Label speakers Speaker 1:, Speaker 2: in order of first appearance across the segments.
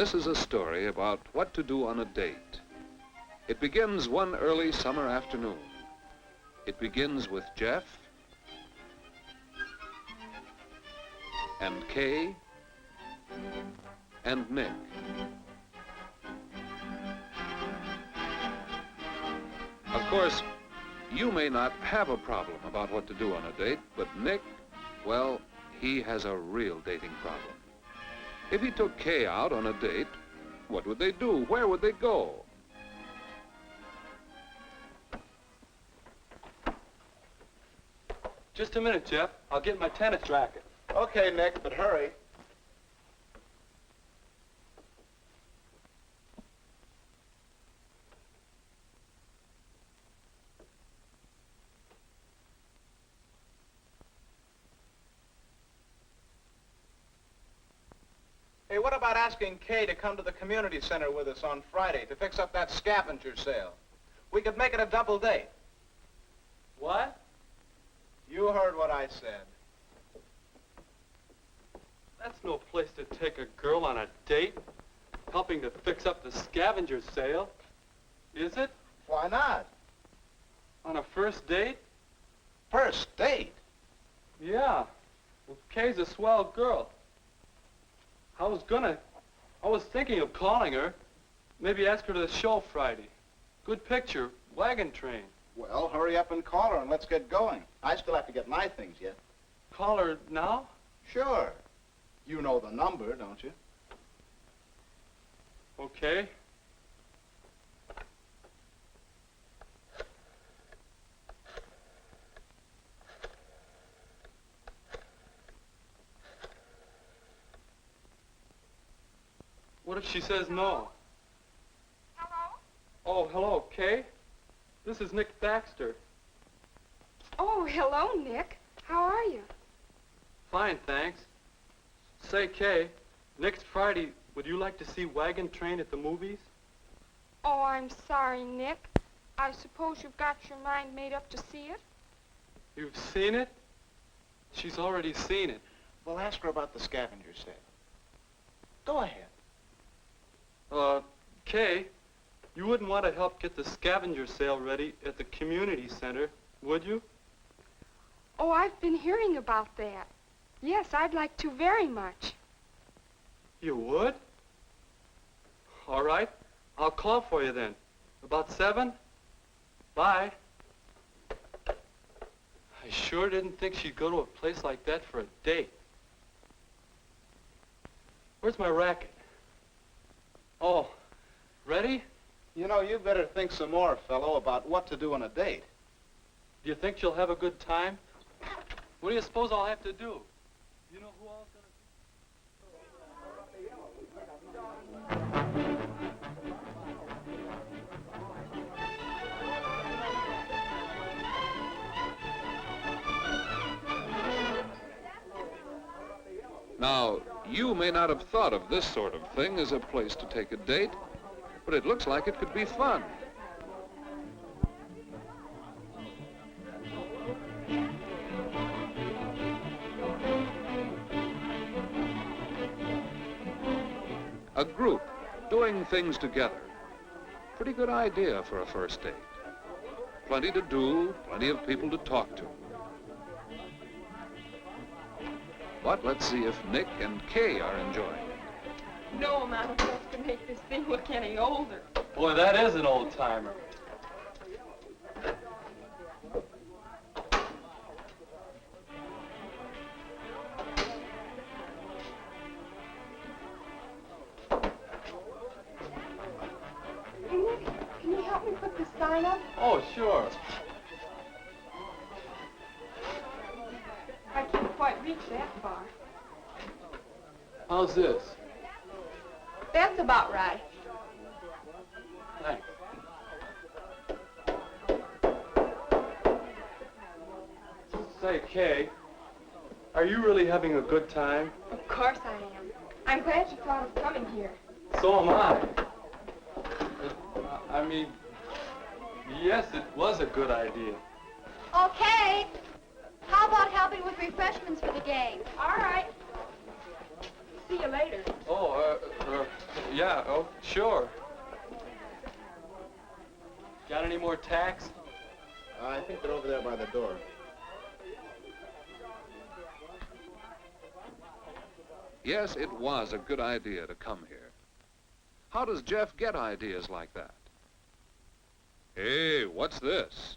Speaker 1: This is a story about what to do on a date. It begins one early summer afternoon. It begins with Jeff and Kay and Nick. Of course, you may not have a problem about what to do on a date, but Nick, well, he has a real dating problem. If he took Kay out on a date, what would they do? Where would they go?
Speaker 2: Just a minute, Jeff. I'll get my tennis racket.
Speaker 3: Okay, Nick, but hurry. Hey, what about asking Kay to come to the community center with us on Friday to fix up that scavenger sale? We could make it a double date.
Speaker 2: What?
Speaker 3: You heard what I said.
Speaker 2: That's no place to take a girl on a date, helping to fix up the scavenger sale. Is it?
Speaker 3: Why not?
Speaker 2: On a first date?
Speaker 3: First date?
Speaker 2: Yeah. Well, Kay's a swell girl. I was thinking of calling her. Maybe ask her to the show Friday. Good picture, wagon train.
Speaker 3: Well, hurry up and call her and let's get going. I still have to get my things yet.
Speaker 2: Call her now?
Speaker 3: Sure. You know the number, don't you?
Speaker 2: Okay. What if she says no?
Speaker 4: Hello?
Speaker 2: Oh, hello, Kay. This is Nick Baxter.
Speaker 4: Oh, hello, Nick. How are you?
Speaker 2: Fine, thanks. Say, Kay, next Friday, would you like to see Wagon Train at the movies?
Speaker 4: Oh, I'm sorry, Nick. I suppose you've got your mind made up to see it?
Speaker 2: You've seen it? She's already seen it.
Speaker 3: Well, ask her about the scavenger sale. Go ahead.
Speaker 2: Kay, you wouldn't want to help get the scavenger sale ready at the community center, would you?
Speaker 4: Oh, I've been hearing about that. Yes, I'd like to very much.
Speaker 2: You would? All right. I'll call for you then. About 7? Bye. I sure didn't think she'd go to a place like that for a date. Where's my racket? Oh, ready?
Speaker 3: You know, you better think some more, fellow, about what to do on a date.
Speaker 2: Do you think she'll have a good time? What do you suppose I'll have to do? You know who all's gonna...
Speaker 1: Now, you may not have thought of this sort of thing as a place to take a date, but it looks like it could be fun. A group doing things together. Pretty good idea for a first date. Plenty to do, plenty of people to talk to. But let's see if Nick and Kay are enjoying it.
Speaker 4: No amount of work can make this thing look any older.
Speaker 2: Boy, that is an old-timer.
Speaker 4: Hey, Nick, can you help me put this sign up?
Speaker 2: Oh, sure.
Speaker 4: I can't quite reach that far.
Speaker 2: How's this?
Speaker 4: That's about right.
Speaker 2: Thanks. Say, Kay, are you really having a good time?
Speaker 4: Of course I am. I'm glad you thought of coming here.
Speaker 2: So am I. I mean, yes, it was a good idea.
Speaker 5: Okay. How about helping with refreshments for the gang?
Speaker 4: All right. See you later.
Speaker 2: Oh, yeah, oh, sure. Got any more tacks?
Speaker 3: I think they're over there by the door.
Speaker 1: Yes, it was a good idea to come here. How does Jeff get ideas like that? Hey, what's this?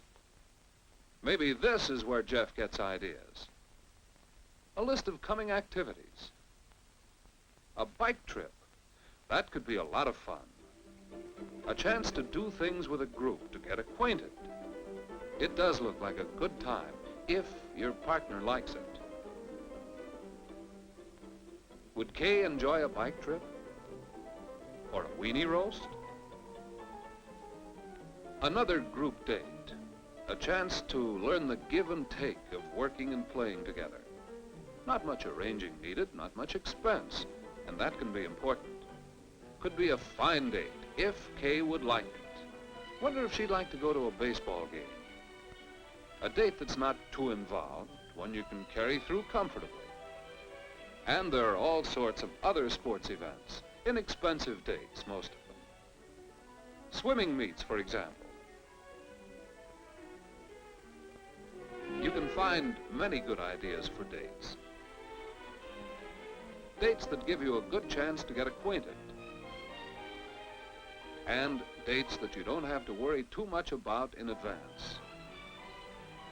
Speaker 1: Maybe this is where Jeff gets ideas. A list of coming activities. A bike trip. That could be a lot of fun. A chance to do things with a group, to get acquainted. It does look like a good time, if your partner likes it. Would Kay enjoy a bike trip? Or a weenie roast? Another group date. A chance to learn the give and take of working and playing together. Not much arranging needed, not much expense, and that can be important. Could be a fine date, if Kay would like it. Wonder if she'd like to go to a baseball game. A date that's not too involved, one you can carry through comfortably. And there are all sorts of other sports events, inexpensive dates, most of them. Swimming meets, for example. You can find many good ideas for dates. Dates that give you a good chance to get acquainted. And dates that you don't have to worry too much about in advance.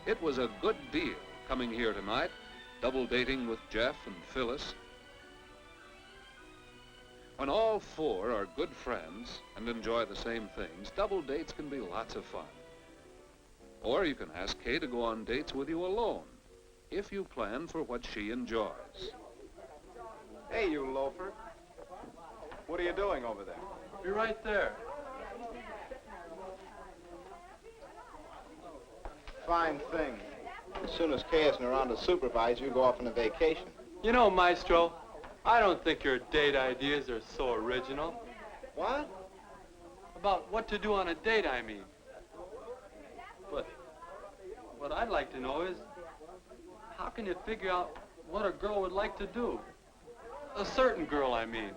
Speaker 1: It was a good deal coming here tonight, double dating with Jeff and Phyllis. When all four are good friends and enjoy the same things, double dates can be lots of fun. Or you can ask Kay to go on dates with you alone, if you plan for what she enjoys.
Speaker 3: Hey, you loafer. What are you doing over there?
Speaker 2: Be right there.
Speaker 3: Fine thing. As soon as Kay isn't around to supervise, you go off on a vacation.
Speaker 2: You know, Maestro, I don't think your date ideas are so original.
Speaker 3: What?
Speaker 2: About what to do on a date, I mean. But what I'd like to know is, how can you figure out what a girl would like to do? A certain girl, I mean.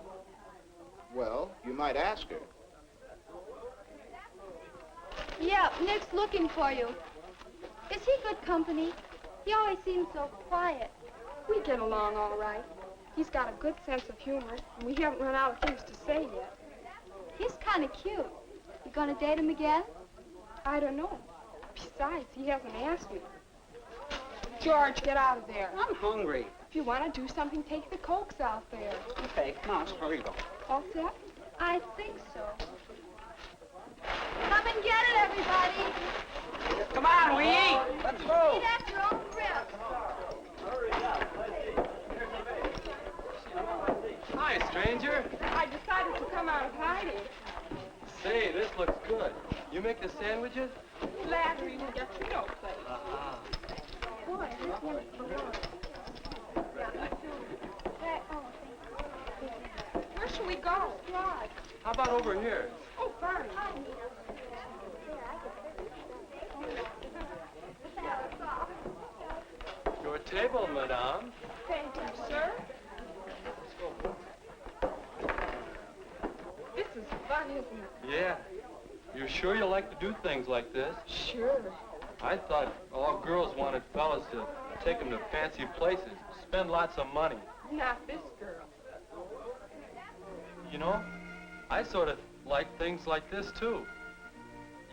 Speaker 3: Well, you might ask her.
Speaker 5: Yeah, Nick's looking for you. Is he good company? He always seems so quiet.
Speaker 4: We get along all right. He's got a good sense of humor, and we haven't run out of things to say yet.
Speaker 5: He's kind of cute. You gonna date him again?
Speaker 4: I don't know. Besides, he hasn't asked me. George, get out of there.
Speaker 6: I'm hungry.
Speaker 4: If you want to do something, take the Cokes out there.
Speaker 6: Okay, come on, here you go.
Speaker 4: All set?
Speaker 5: I think so. Come and get it, everybody.
Speaker 6: Come on, we eat. Let's go.
Speaker 5: Eat at your own grip.
Speaker 2: Hi, stranger.
Speaker 4: I decided to come out of hiding.
Speaker 2: Say, this looks good. You make the sandwiches?
Speaker 4: Glad we can get you no place.
Speaker 2: Uh-huh.
Speaker 4: Boy, this one is for lunch. Where should we go?
Speaker 2: How about over here?
Speaker 4: Oh, fine.
Speaker 2: Your table, madame.
Speaker 4: Thank you, sir. This is fun, isn't it?
Speaker 2: Yeah. You sure you like to do things like this?
Speaker 4: Sure.
Speaker 2: I thought all girls wanted fellas to take them to fancy places, spend lots of money.
Speaker 4: Not this girl.
Speaker 2: You know, I sort of like things like this, too.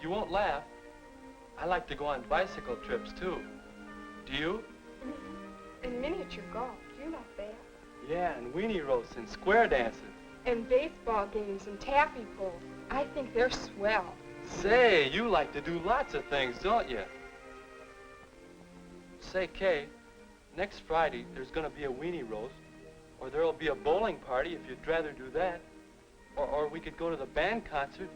Speaker 2: You won't laugh. I like to go on bicycle trips, too. Do you?
Speaker 4: And miniature golf. You like that?
Speaker 2: Yeah, and weenie roasts and square dances.
Speaker 4: And baseball games and taffy pull. I think they're swell.
Speaker 2: Say, you like to do lots of things, don't you? Say, Kay, next Friday there's going to be a weenie roast, or there'll be a bowling party if you'd rather do that, or we could go to the band concert.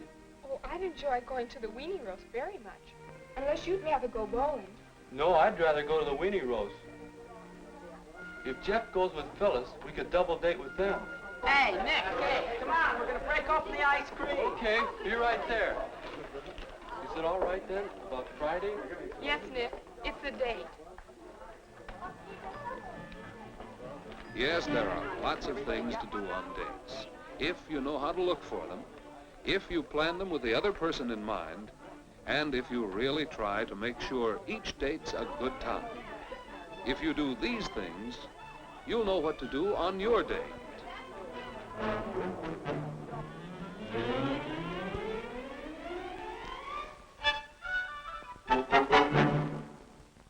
Speaker 4: Oh, I'd enjoy going to the weenie roast very much. Unless you'd rather go bowling.
Speaker 2: No, I'd rather go to the weenie roast. If Jeff goes with Phyllis, we could double date with them.
Speaker 6: Hey, Nick, hey, come on, we're gonna break open the ice cream.
Speaker 2: Okay, be right there. Is it all right then, about Friday?
Speaker 4: Yes, Nick. It's a date.
Speaker 1: Yes, there are lots of things to do on dates. If you know how to look for them, if you plan them with the other person in mind, and if you really try to make sure each date's a good time. If you do these things, you'll know what to do on your date.